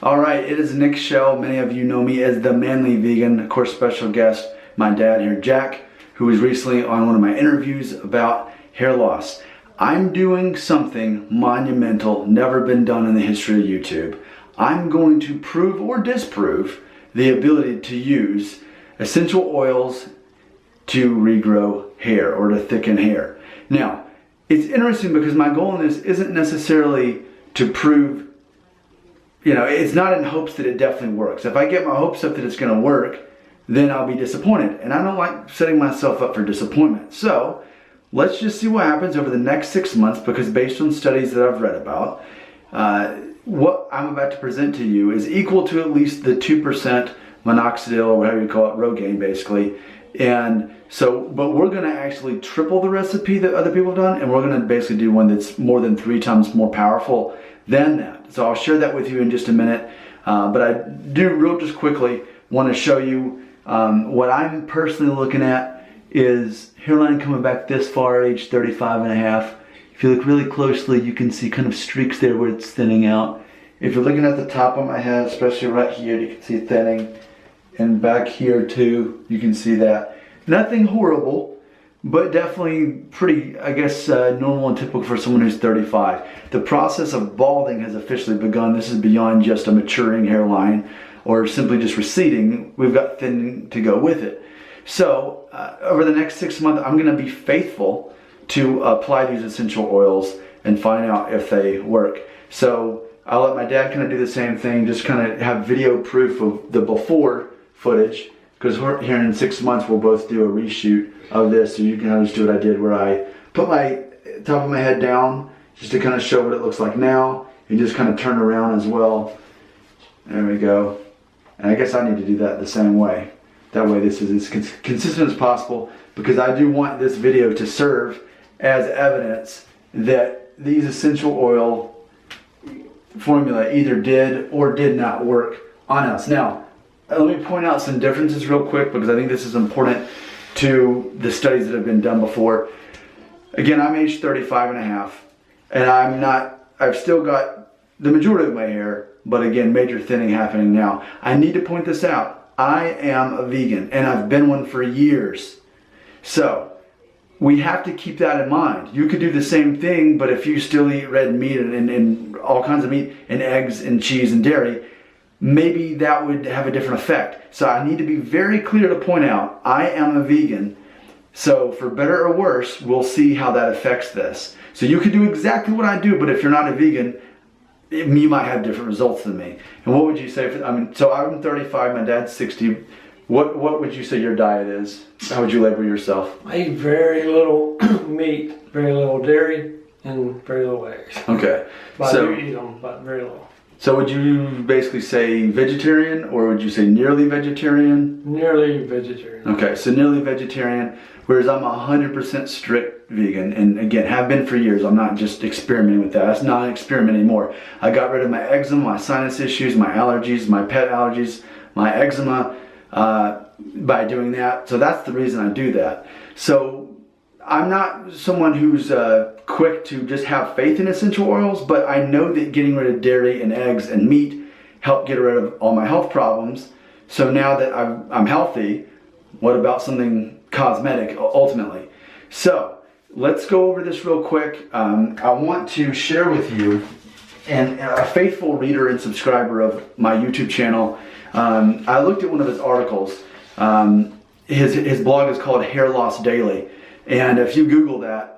All right, it is Nick Shell. Many of you know me as the Manly Vegan. Of course, special guest, my dad here, Jack, who was recently on one of my interviews about hair loss. I'm doing something monumental, never been done in the history of YouTube. I'm going to prove or disprove the ability to use essential oils to regrow hair or to thicken hair. Now, it's interesting because my goal in this isn't necessarily to prove, it's not in hopes that it definitely works. If I get my hopes up that it's going to work, then I'll be disappointed. And I don't like setting myself up for disappointment. So let's just see what happens over the next 6 months, because based on studies that I've read about, what I'm about to present to you is equal to at least the 2% minoxidil, or whatever you call it, Rogaine basically. And so, but we're going to actually triple the recipe that other people have done, and we're going to basically do one that's more than 3 times more powerful than that. So I'll share that with you in just a minute. But I do just quickly want to show you what I'm personally looking at is hairline coming back this far at age 35 and a half. If you look really closely, you can see kind of streaks there where it's thinning out. If you're looking at the top of my head, especially right here, you can see it thinning. And back here too, you can see that. Nothing horrible, but definitely pretty, I guess, normal and typical for someone who's 35. The process of balding has officially begun. This is beyond just a maturing hairline or simply just receding. We've got thinning to go with it. So over the next 6 months, I'm going to be faithful to apply these essential oils and find out if they work. So I'll let my dad kind of do the same thing, just kind of have video proof of the before footage, because here in 6 months we'll both do a reshoot of this, so you can just do what I did, where I put my top of my head down just to kind of show what it looks like now, and just kind of turn around as well. There we go. And I guess I need to do that the same way. That way this is as consistent as possible, because I do want this video to serve as evidence that these essential oil formula either did or did not work on us. Now, let me point out some differences real quick, because I think this is important to the studies that have been done before. Again, I'm age 35 and a half, and I've still got the majority of my hair, but again, major thinning happening now. I need to point this out. I am a vegan, and I've been one for years. So we have to keep that in mind. You could do the same thing, but if you still eat red meat and all kinds of meat and eggs and cheese and dairy, maybe that would have a different effect. So I need to be very clear to point out, I am a vegan. So for better or worse, we'll see how that affects this. So you could do exactly what I do, but if you're not a vegan, you might have different results than me. And what would you say? So I'm 35, my dad's 60. What would you say your diet is? How would you label yourself? I eat very little meat, very little dairy, and very little eggs. Okay. But I do eat them, but very little. So would you basically say vegetarian, or would you say nearly vegetarian? Nearly vegetarian. Okay, so nearly vegetarian, whereas I'm 100% strict vegan, and again, have been for years. I'm not just experimenting with that. That's not an experiment anymore. I got rid of my eczema, my sinus issues, my allergies, my pet allergies, my eczema, by doing that. So that's the reason I do that. So I'm not someone who's quick to just have faith in essential oils, but I know that getting rid of dairy and eggs and meat help get rid of all my health problems. So now that I'm healthy, what about something cosmetic ultimately? So let's go over this real quick. I want to share with you, and a faithful reader and subscriber of my YouTube channel, I looked at one of his articles. His blog is called Hair Loss Daily. And if you Google that,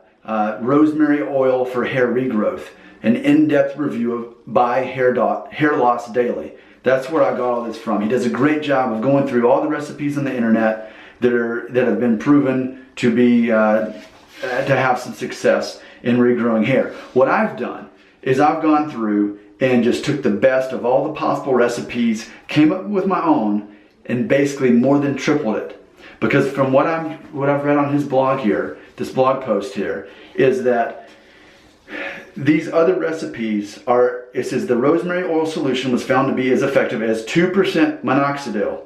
rosemary oil for hair regrowth, an in-depth review by Hair Loss Daily. That's where I got all this from. He does a great job of going through all the recipes on the internet that have been proven to be to have some success in regrowing hair. What I've done is I've gone through and just took the best of all the possible recipes, came up with my own, and basically more than tripled it. Because from what I've read on his blog here, this blog post here, is that these other recipes are, it says the rosemary oil solution was found to be as effective as 2% minoxidil.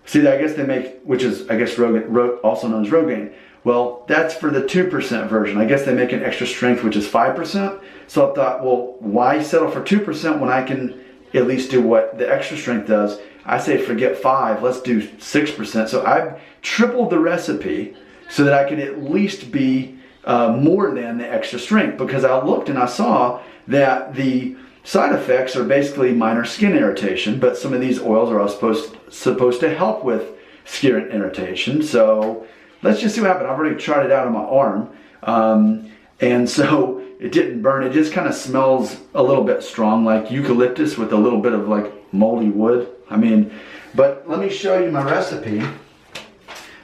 See, I guess they make, which is, I guess, also known as Rogaine. Well, that's for the 2% version. I guess they make an extra strength, which is 5%. So I thought, well, why settle for 2% when I can at least do what the extra strength does. I say forget 5, let's do 6%. So I've tripled the recipe so that I could at least be more than the extra strength, because I looked and I saw that the side effects are basically minor skin irritation, but some of these oils are all supposed to help with skin irritation. So let's just see what happens. I've already tried it out on my arm, and so it didn't burn. It just kind of smells a little bit strong, like eucalyptus with a little bit of like moldy wood. But let me show you my recipe.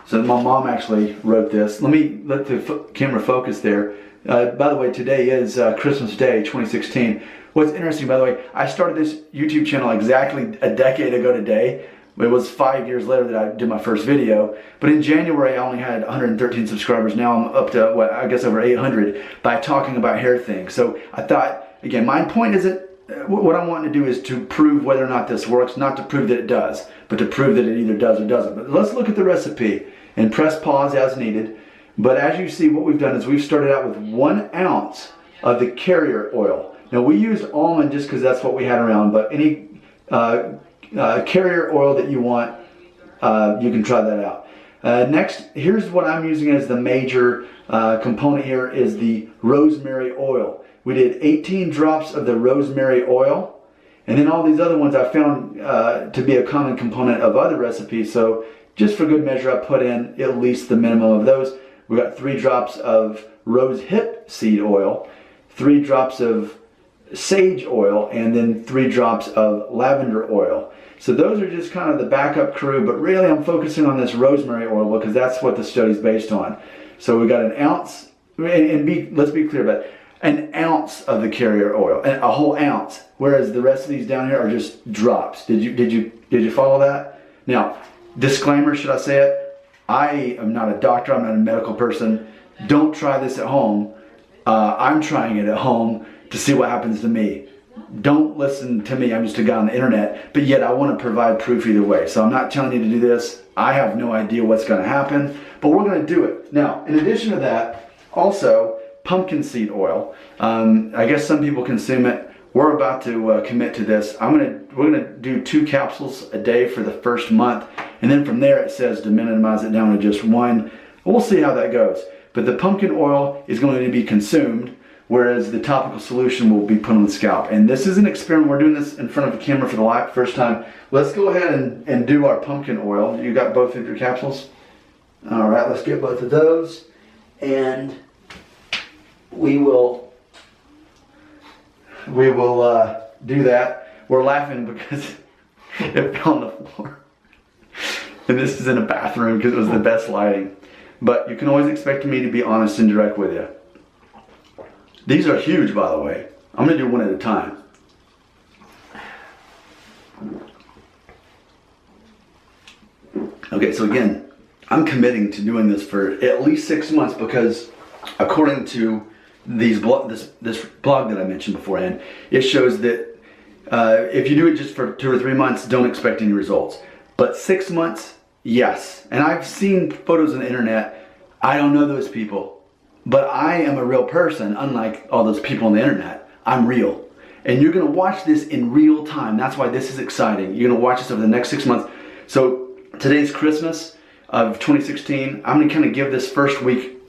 So my mom actually wrote this. Let the camera focus there. By the way, today is Christmas Day 2016. What's interesting, by the way, I started this YouTube channel exactly a decade ago today. It was 5 years later that I did my first video. But in January, I only had 113 subscribers. Now I'm up to, what, I guess over 800 by talking about hair things. So I thought, again, my point isn't, what I'm wanting to do is to prove whether or not this works, not to prove that it does, but to prove that it either does or doesn't. But let's look at the recipe and press pause as needed. But as you see, what we've done is we've started out with 1 ounce of the carrier oil. Now we used almond just because that's what we had around, but any carrier oil that you want, you can try that out. Next, here's what I'm using as the major component here is the rosemary oil. We did 18 drops of the rosemary oil, and then all these other ones I found to be a common component of other recipes, so just for good measure I put in at least the minimum of those. We got 3 drops of rose hip seed oil, 3 drops of sage oil, and then 3 drops of lavender oil. So those are just kind of the backup crew, but really I'm focusing on this rosemary oil because that's what the study's based on. So we got 1 ounce, and let's be clear about it, 1 ounce of the carrier oil, and a whole ounce, whereas the rest of these down here are just drops. Did you follow that? Now, disclaimer, should I say it? I am not a doctor, I'm not a medical person. Don't try this at home. I'm trying it at home to see what happens to me. Don't listen to me, I'm just a guy on the internet, but yet I want to provide proof either way. So I'm not telling you to do this. I have no idea what's going to happen, but we're going to do it. Now, in addition to that, also pumpkin seed oil. I guess some people consume it. We're about to commit to this. We're gonna do 2 capsules a day for the first month, and then from there it says to minimize it down to just 1. We'll see how that goes. But the pumpkin oil is going to be consumed, whereas the topical solution will be put on the scalp. And this is an experiment. We're doing this in front of a camera for the first time. Let's go ahead and do our pumpkin oil. You got both of your capsules? All right, let's get both of those, and we will do that. We're laughing because it fell on the floor. And this is in a bathroom because it was the best lighting. But you can always expect me to be honest and direct with you. These are huge, by the way. I'm going to do one at a time. Okay, so again, I'm committing to doing this for at least 6 months because according to this blog that I mentioned beforehand, it shows that if you do it just for 2 or 3 months, don't expect any results. But 6 months, yes. And I've seen photos on the internet. I don't know those people, but I am a real person, unlike all those people on the internet. I'm real. And you're going to watch this in real time. That's why this is exciting. You're going to watch this over the next 6 months. So today's Christmas of 2016. I'm going to kind of give this first week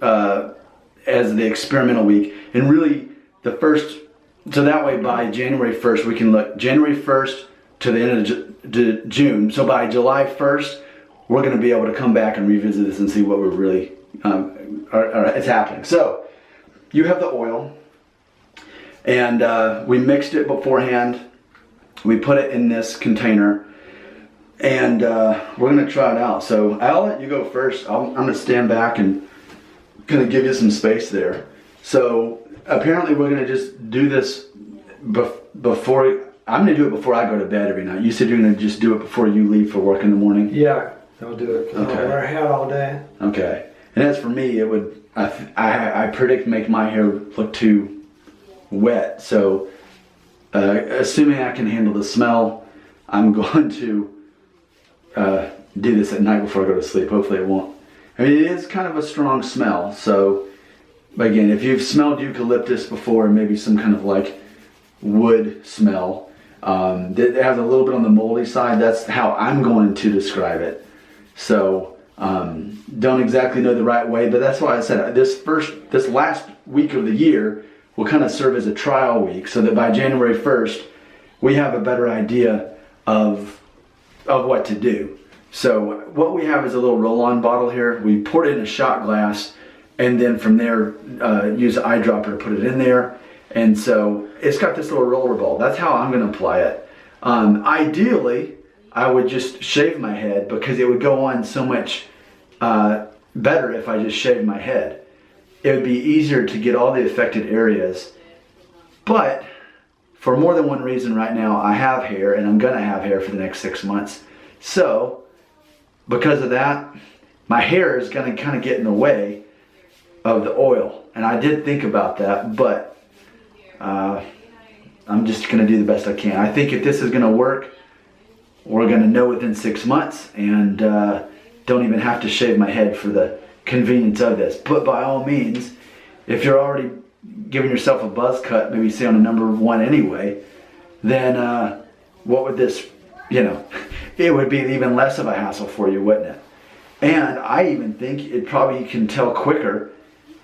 as the experimental week, and really the first, so that way by January 1st we can look January 1st to the end of June. So by July 1st we're going to be able to come back and revisit this and see what we're really is happening. So you have the oil, and we mixed it beforehand. We put it in this container, and we're going to try it out. So I'll let you go first. I'm going to stand back and going to give you some space there. So apparently we're going to just do this before. I'm going to do it before I go to bed every night. You said you're going to just do it before you leave for work in the morning? Yeah, I'll do it. Okay. I'll wear a hat all day. Okay. And as for me, it would, I predict, make my hair look too wet. So assuming I can handle the smell, I'm going to do this at night before I go to sleep. Hopefully it won't. I mean, it is kind of a strong smell. So again, if you've smelled eucalyptus before, maybe some kind of like wood smell, It has a little bit on the moldy side. That's how I'm going to describe it. So don't exactly know the right way, but that's why I said this last week of the year will kind of serve as a trial week, so that by January 1st we have a better idea of what to do. So what we have is a little roll-on bottle here. We pour it in a shot glass, and then from there use an eyedropper to put it in there. And so it's got this little roller ball. That's how I'm going to apply it. Ideally, I would just shave my head, because it would go on so much better if I just shaved my head. It would be easier to get all the affected areas. But for more than one reason right now, I have hair, and I'm going to have hair for the next 6 months. So because of that, my hair is going to kind of get in the way of the oil. And I did think about that, but I'm just going to do the best I can. I think if this is going to work, we're going to know within 6 months, and don't even have to shave my head for the convenience of this. But by all means, if you're already giving yourself a buzz cut, maybe say on a number 1 anyway, then what would this, it would be even less of a hassle for you, wouldn't it? And I even think it probably can tell quicker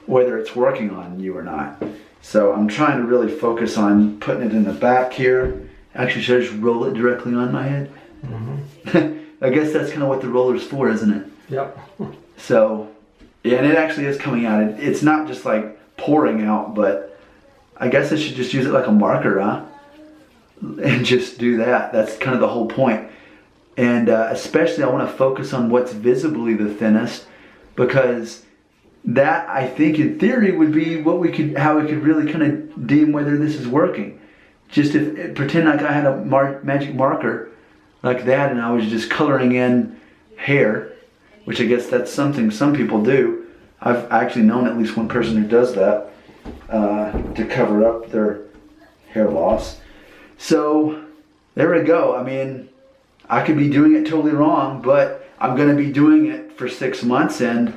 whether it's working on you or not. So I'm trying to really focus on putting it in the back here. Actually, should I just roll it directly on my head? Mm-hmm. I guess that's kind of what the roller's for, isn't it? Yep. So, yeah, and it actually is coming out. It's not just like pouring out, but I guess I should just use it like a marker, huh? And just do that. That's kind of the whole point. And especially I want to focus on what's visibly the thinnest, because that, I think, in theory, would be how we could really kind of deem whether this is working. Just pretend like I had a magic marker like that, and I was just coloring in hair, which I guess that's something some people do. I've actually known at least one person who does that to cover up their hair loss. So there we go. I mean, I could be doing it totally wrong, but I'm going to be doing it for 6 months, and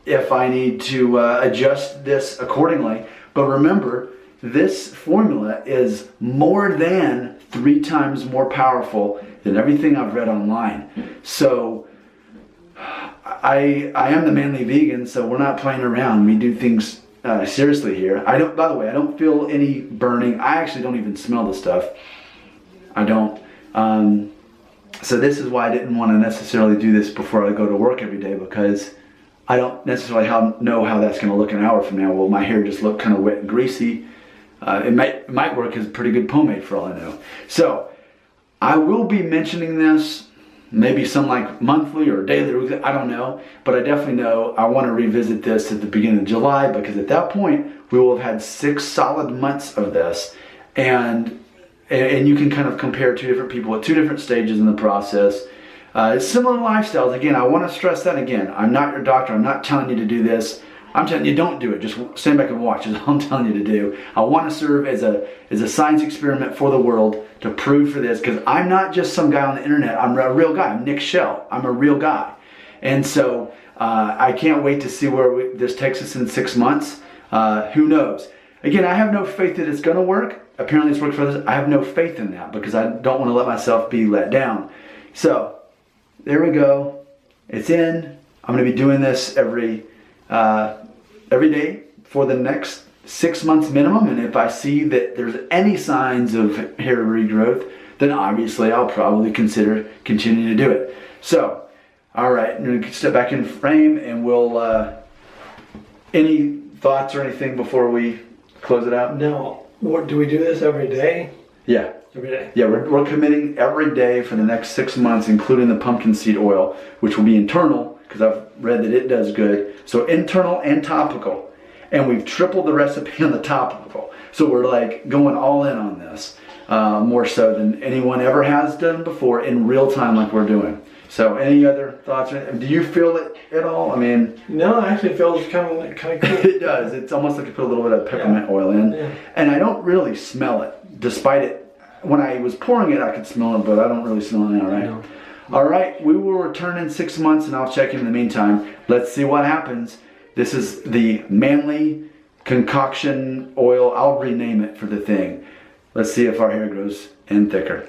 if I need to adjust this accordingly. But remember, this formula is more than 3 times more powerful than everything I've read online. So I am the manly vegan, so we're not playing around. We do things seriously here. By the way, I don't feel any burning. I actually don't even smell the stuff. I don't. So this is why I didn't want to necessarily do this before I go to work every day, because I don't necessarily know how that's going to look an hour from now. Will my hair just look kind of wet and greasy? It might work as pretty good pomade for all I know. So I will be mentioning this, maybe some like monthly or daily, I don't know. But I definitely know I want to revisit this at the beginning of July, because at that point we will have had 6 solid months of this. And you can kind of compare 2 different people at 2 different stages in the process. Similar lifestyles. Again, I want to stress that again. I'm not your doctor. I'm not telling you to do this. I'm telling you, don't do it. Just stand back and watch. Is all I'm telling you to do. I want to serve as a science experiment for the world to prove for this, because I'm not just some guy on the internet. I'm a real guy. I'm Nick Shell. I'm a real guy. And so I can't wait to see where this takes us in 6 months. Who knows? Again, I have no faith that it's going to work. Apparently it's worked for others. I have no faith in that, because I don't want to let myself be let down. So there we go. It's in. I'm going to be doing this every day for the next 6 months minimum. And if I see that there's any signs of hair regrowth, then obviously I'll probably consider continuing to do it. So, all right, I'm going to step back in frame, and we'll, any thoughts or anything before we close it out? Now, do we do this every day? Yeah. Every day? Yeah, we're committing every day for the next 6 months, including the pumpkin seed oil, which will be internal, because I've read that it does good. So internal and topical. And we've tripled the recipe on the topical. So we're like going all in on this, more so than anyone ever has done before in real time like we're doing. So any other thoughts? Do you feel it at all? I mean... No, it actually feels kind of cool. It does. It's almost like you put a little bit of peppermint oil in. Yeah. And I don't really smell it, despite it. When I was pouring it, I could smell it, but I don't really smell it now, right? No. All right, we will return in 6 months, and I'll check in the meantime. Let's see what happens. This is the Manly Concoction Oil. I'll rename it for the thing. Let's see if our hair grows in thicker.